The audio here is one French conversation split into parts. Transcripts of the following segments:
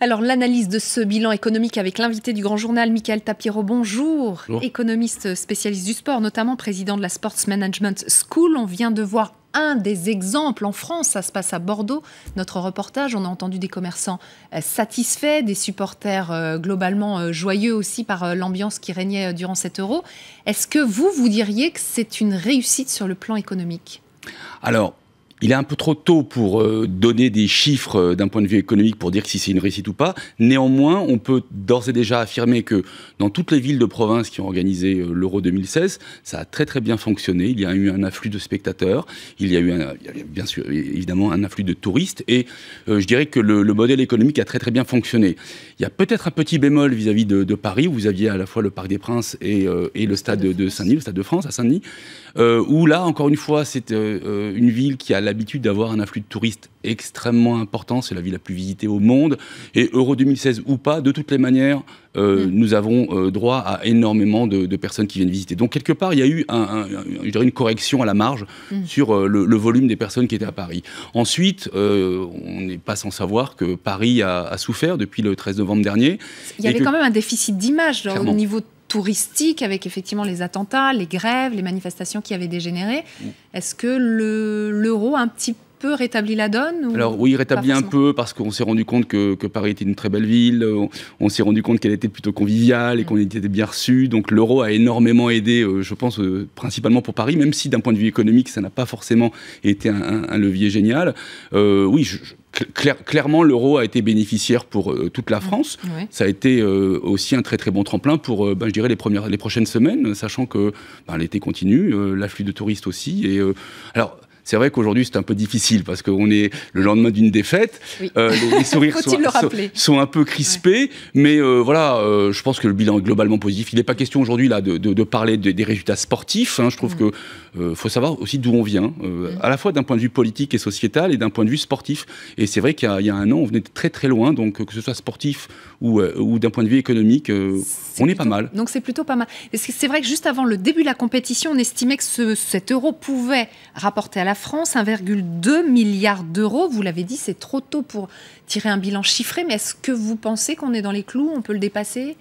Alors, l'analyse de ce bilan économique avec l'invité du Grand Journal, Michael Tapiro, bonjour. Bonjour. Économiste spécialiste du sport, notamment président de la Sports Management School. On vient de voir un des exemples en France, ça se passe à Bordeaux. Notre reportage, on a entendu des commerçants satisfaits, des supporters globalement joyeux aussi par l'ambiance qui régnait durant cet Euro. Est-ce que vous diriez que c'est une réussite sur le plan économique ? Alors, il est un peu trop tôt pour donner des chiffres d'un point de vue économique pour dire si c'est une réussite ou pas. Néanmoins, on peut d'ores et déjà affirmer que dans toutes les villes de province qui ont organisé l'Euro 2016, ça a très très bien fonctionné. Il y a eu un afflux de spectateurs, il y a eu bien sûr évidemment un afflux de touristes et je dirais que le modèle économique a très très bien fonctionné. Il y a peut-être un petit bémol vis-à-vis de Paris où vous aviez à la fois le Parc des Princes et le stade de Saint-Denis, le stade de France à Saint-Denis, où là encore une fois c'est une ville qui a l'habitude d'avoir un afflux de touristes extrêmement important, c'est la ville la plus visitée au monde, et Euro 2016 ou pas, de toutes les manières, nous avons droit à énormément de personnes qui viennent visiter. Donc quelque part, il y a eu je dirais une correction à la marge sur le volume des personnes qui étaient à Paris. Ensuite, on n'est pas sans savoir que Paris a souffert depuis le 13 novembre dernier. Il y avait quand même un déficit d'image au niveau touristique, avec effectivement les attentats, les grèves, les manifestations qui avaient dégénéré. Est-ce que l'euro a un petit peu rétabli la donne ou Alors oui, il rétablit un peu parce qu'on s'est rendu compte que Paris était une très belle ville, on s'est rendu compte qu'elle était plutôt conviviale et qu'on était bien reçus. Donc l'euro a énormément aidé, je pense, principalement pour Paris, même si d'un point de vue économique, ça n'a pas forcément été un levier génial. Oui, clairement, l'euro a été bénéficiaire pour toute la France. Oui. Ça a été aussi un très très bon tremplin pour, je dirais, les prochaines semaines, sachant que l'été continue, l'afflux de touristes aussi. Et alors, c'est vrai qu'aujourd'hui, c'est un peu difficile parce qu'on est le lendemain d'une défaite. Oui. Les sourires sont un peu crispés. Ouais. Mais voilà, je pense que le bilan est globalement positif. Il n'est pas question aujourd'hui là, de parler des résultats sportifs. Hein. Je trouve qu'il faut savoir aussi d'où on vient, à la fois d'un point de vue politique et sociétal et d'un point de vue sportif. Et c'est vrai qu'il y a un an, on venait de très très loin. Donc que ce soit sportif ou d'un point de vue économique, on est pas mal. Donc c'est plutôt pas mal. C'est vrai que juste avant le début de la compétition, on estimait que cet euro pouvait rapporter à la France 1,2 milliard d'euros. Vous l'avez dit, c'est trop tôt pour tirer un bilan chiffré, mais est-ce que vous pensez qu'on est dans les clous, on peut le dépasser ?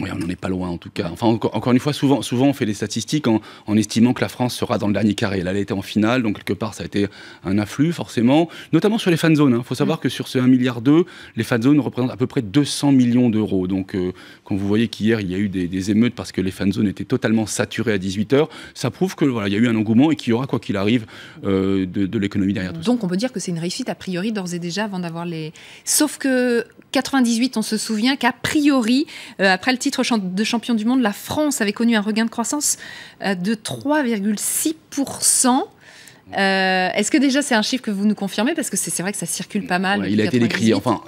Oui, on n'en est pas loin en tout cas. Enfin, encore une fois, souvent on fait des statistiques en estimant que la France sera dans le dernier carré. Là, elle a été en finale, donc quelque part ça a été un afflux forcément, notamment sur les fan zones. Il faut savoir que sur ce 1,2 milliard, les fan zones représentent à peu près 200 millions d'euros. Donc quand vous voyez qu'hier il y a eu des émeutes parce que les fan zones étaient totalement saturées à 18h, ça prouve que voilà, il y a eu un engouement et qu'il y aura quoi qu'il arrive de l'économie derrière tout ça. Donc on peut dire que c'est une réussite a priori d'ores et déjà avant d'avoir les... Sauf que 98, on se souvient qu'a priori, après le titre de champion du monde, la France avait connu un regain de croissance de 3,6%. Est-ce que déjà c'est un chiffre que vous nous confirmez ? Parce que c'est vrai que ça circule pas mal. Ouais, il a été décrié. Enfin,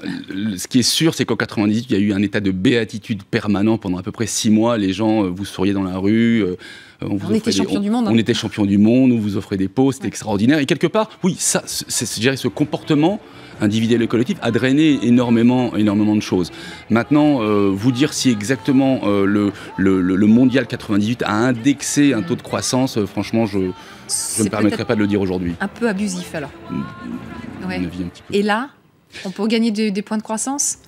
ce qui est sûr, c'est qu'en 98, il y a eu un état de béatitude permanent pendant à peu près 6 mois. Les gens vous souriaient dans la rue. On était champion du monde. On était champion du monde, on vous offrait des pots, c'était extraordinaire. Et quelque part, oui, ça, je dirais, ce comportement individuel et collectif a drainé énormément de choses. Maintenant, vous dire si exactement le mondial 98 a indexé un taux de croissance, franchement, je ne me permettrai pas de le dire aujourd'hui. Un peu abusif alors. Ouais. Et là, on peut gagner des points de croissance ?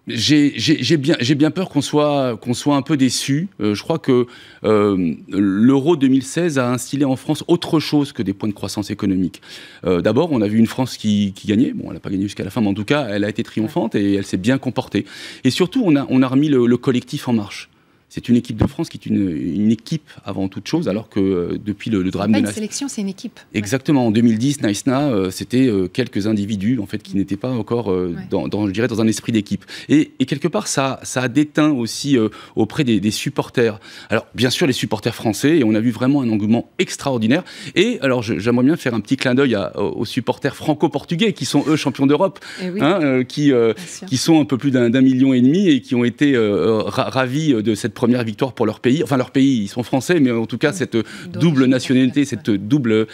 J'ai bien peur qu'on soit un peu déçus. Je crois que l'Euro 2016 a instillé en France autre chose que des points de croissance économique. D'abord, on a vu une France qui gagnait. Bon, elle n'a pas gagné jusqu'à la fin, mais en tout cas, elle a été triomphante et elle s'est bien comportée. Et surtout, on a remis le collectif en marche. C'est une équipe de France qui est une équipe avant toute chose, alors que depuis le drame de Naïsna... Une sélection, c'est une équipe. Exactement. En 2010, Naïsna, c'était quelques individus en fait, qui n'étaient pas encore je dirais, dans un esprit d'équipe. Et quelque part, ça a déteint aussi auprès des supporters. Alors, bien sûr, les supporters français, et on a vu vraiment un engouement extraordinaire. Et alors, j'aimerais bien faire un petit clin d'œil aux supporters franco-portugais, qui sont, eux, champions d'Europe, oui. Qui sont un peu plus d'1,5 million et qui ont été ravis de cette première première victoire pour leur pays. Enfin, leur pays, ils sont français, mais en tout cas, cette double nationalité, cette double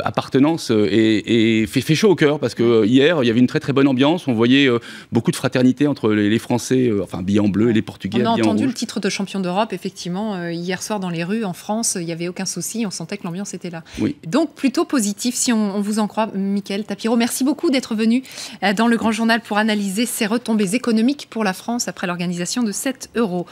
appartenance fait chaud au cœur, parce que hier, il y avait une très très bonne ambiance. On voyait beaucoup de fraternité entre les Français, habillés en bleu, et les Portugais habillés en rouge. On a entendu le titre de champion d'Europe, effectivement, hier soir dans les rues en France, il n'y avait aucun souci, on sentait que l'ambiance était là. Oui. Donc plutôt positif, si on vous en croit, Mickaël Tapiro. Merci beaucoup d'être venu dans le Grand Journal pour analyser ces retombées économiques pour la France après l'organisation de 7 euros.